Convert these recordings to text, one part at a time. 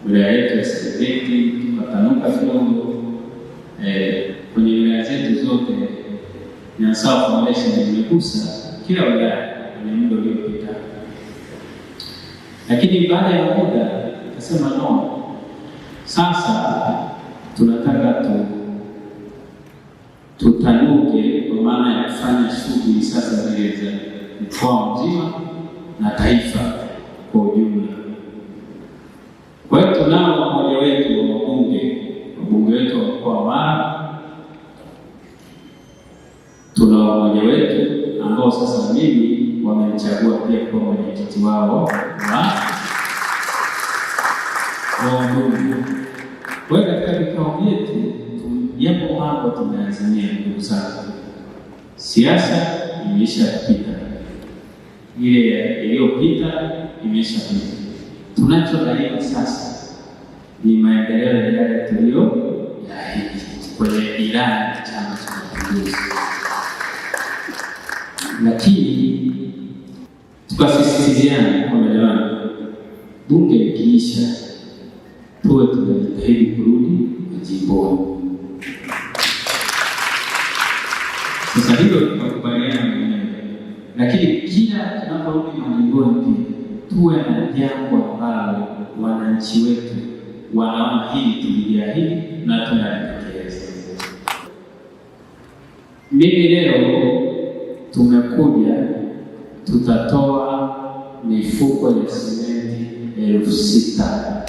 wilaya yetu ya Serengeti, tukatanuka kidogo kwenye wilaya zetu zote. Nyansawa Foundation imegusa kila wilaya kwenye muda uliopita, lakini baada ya muda tukasema no, sasa tunataka tutanuke kwa maana ya kufanya shughuli sasa zile za mkoa mzima na taifa kwa ujumla. Kwa hiyo tunao mmoja wetu wa wabunge wetu wa mkoa wa Mara, tuna mmoja wetu ambao sasa mimi wamenichagua pia kwa mwenyekiti wao wa wabunge. Kwa hiyo katika vikao vyetu yapo mambo tumeazimia, ndugu zangu. Siasa imeshapita, ile iliyopita imeshapita. Tunachodaiwa sasa ni maendeleo yale tuliyoyaahidi kwenye ilani ya Chama cha Mapinduzi, lakini tukasisitiziana kwamba jamani, bunge likiisha tuwe tunajitahidi kurudi majimboni. Sasa hilo tukakubaliana mwenyewe, lakini kila tunaporudi majimboni tuwe na jambo ambalo wananchi wetu wanaona hili tuliahidi na tunalitekeleza. Mimi leo tumekuja, tutatoa mifuko ya simenti 6,000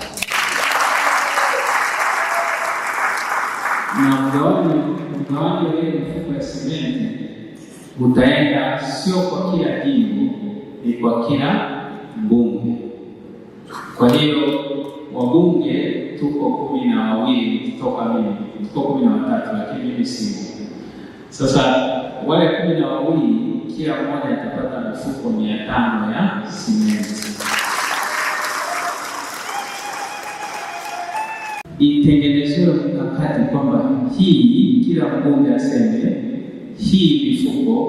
na mgawanyo wa ile mifuko ya simenti utaenda sio kwa kila jimbo, ni kwa kila mbunge. Kwa hiyo wabunge tuko 12 kutoka mimi, tuko 13, lakini mimi simo. Sasa wale 12 kila mmoja atapata mifuko 500 ya simenti. Itengenezewe mkakati kwamba hii kila mbunge aseme hii mifuko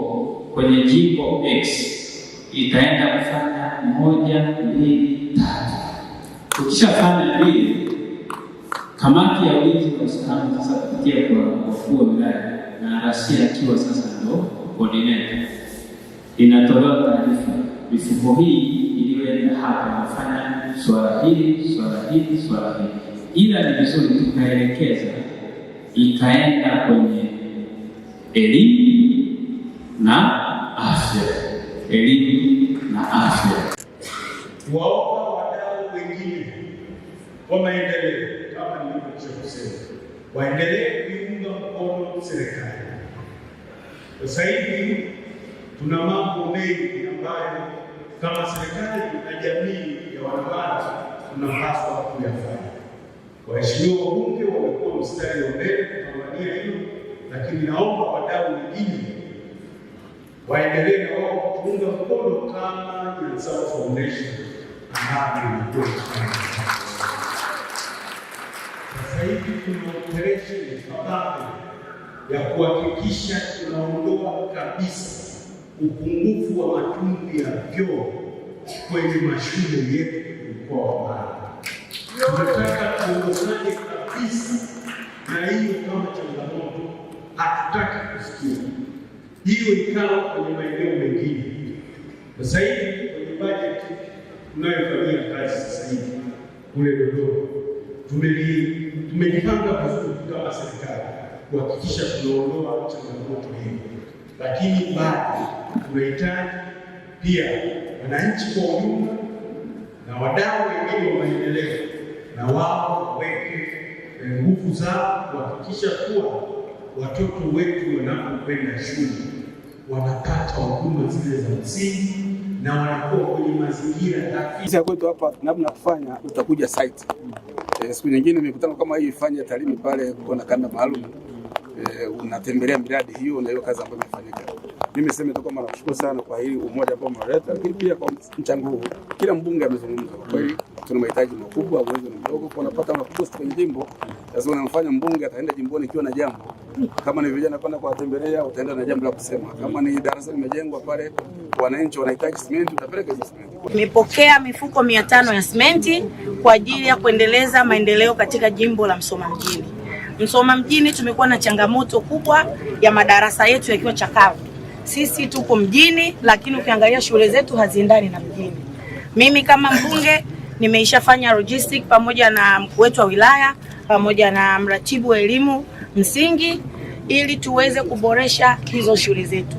kwenye jimbo X itaenda kufanya 1, 2, 3. Ukishafanya 2, kamati ya ulinzi na usalama sasa kupitia kwa wakuu wa wilaya na Rasia akiwa sasa ndo coordinator, inatolewa taarifa, mifuko hii iliyoenda hapa inafanya swala hili, ila ni vizuri tukaelekeza ikaenda kwenye elimu na afya. Waomba wadau wengine wa maendeleo kama nilivyokusema kusema, waendelee kuiunga mkono serikali. Sasa hivi tuna mambo mengi ambayo kama serikali na jamii ya wanawake tunapaswa kuyafanya. Waheshimiwa wabunge wamekuwa mstari wa mbele kupambania hilo, lakini naomba wadau wengine waendelee na wao kuunga mkono kama Nyansawa Foundation ambavyo imekuwa ikifanya. Sasa hivi kuna operation kabambe ya kuhakikisha tunaondoa kabisa upungufu wa matundu ya vyoo kwenye mashule yetu mkoa wa Mara. Tunataka tuondokane kabisa na hiyo kama changamoto, hatutaki kusikia hiyo ikawa kwenye maeneo mengine. Sasa hivi kwenye budget tunayofanyia kazi sasa hivi kule Dodoma, tumejipanga vizuri kama serikali kuhakikisha tunaondoa changamoto hiyo, lakini bado tunahitaji pia wananchi kwa ujumla na wadau wengine wa maendeleo na wao waweke nguvu zao kuhakikisha kuwa watoto wetu wanapokwenda shule wanapata huduma zile za msingi na wanakuwa kwenye mazingira rafiki. Sisi kwetu hapa namna kufanya, utakuja site. Siku nyingine mikutano kama hii ifanye Tarime pale kuna kanda maalum. Unatembelea miradi hiyo na hiyo kazi ambayo imefanyika. Mimi sema tu kama nakushukuru sana kwa hili umoja ambao umeleta, lakini pia kwa mchango huu. Kila mbunge amezungumza. Kwa hiyo tuna mahitaji makubwa, uwezo ni mdogo, kwa unapata makosa kwenye jimbo. Sasa unamfanya mbunge ataenda jimboni ikiwa na jambo, kama ni vijana kwenda kuwatembelea, utaenda na jambo la kusema. Kama ni darasa limejengwa pale, wananchi wanahitaji simenti, utapeleka hizo simenti. Nimepokea mifuko 500 ya simenti kwa ajili ya kuendeleza maendeleo katika jimbo la Msoma mjini. Msoma mjini tumekuwa na changamoto kubwa ya madarasa yetu yakiwa chakavu. Sisi tupo mjini, lakini ukiangalia shule zetu haziendani na mjini. Mimi kama mbunge nimeishafanya logistic pamoja na mkuu wetu wa wilaya pamoja na mratibu wa elimu msingi ili tuweze kuboresha hizo shule zetu.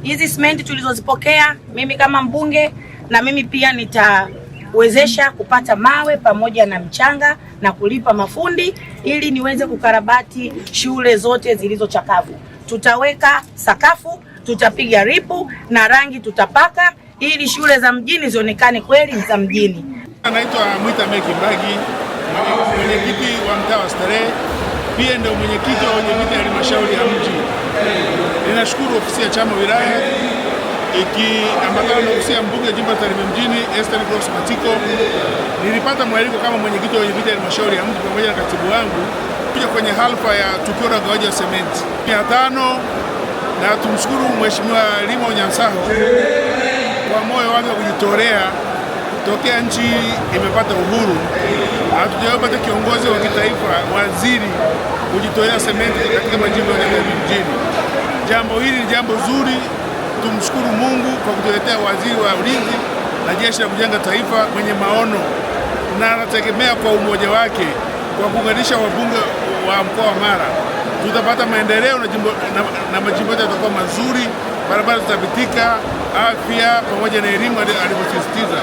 Hizi simenti tulizozipokea, mimi kama mbunge na mimi pia nitawezesha kupata mawe pamoja na mchanga na kulipa mafundi ili niweze kukarabati shule zote zilizochakavu. Tutaweka sakafu, tutapiga ripu na rangi tutapaka ili shule za mjini zionekane kweli za mjini. Anaitwa Mwita Meki Mbagi, mwenyekiti wa mtaa wa Starehe, pia ndio mwenyekiti wa wenyeviti ya halmashauri ya mji. Ninashukuru ofisi ya chama wilaya ikiambatana na ofisi ya mbunge jimbo la Tarime mjini Esther Cross Matiko. Nilipata mwaliko kama mwenyekiti wa wenyeviti ya halmashauri ya mji pamoja na katibu wangu kuja kwenye halfa ya tukio la ugawaji wa sementi 500, na tumshukuru Mheshimiwa Limo Nyansaho kwa moyo wake wa kujitolea. Tokea nchi imepata uhuru, hatujapata kiongozi wa kitaifa, waziri, kujitolea sementi katika majimbo ya Tarime mjini. Jambo hili ni jambo zuri, tumshukuru Mungu kwa kutuletea waziri wa ulinzi na jeshi la kujenga taifa mwenye maono, na anategemea kwa umoja wake kwa kuunganisha wabunge wa mkoa wa Mara tutapata maendeleo na majimbo yetu yatakuwa mazuri, barabara zitapitika, afya pamoja na elimu alivyosisitiza.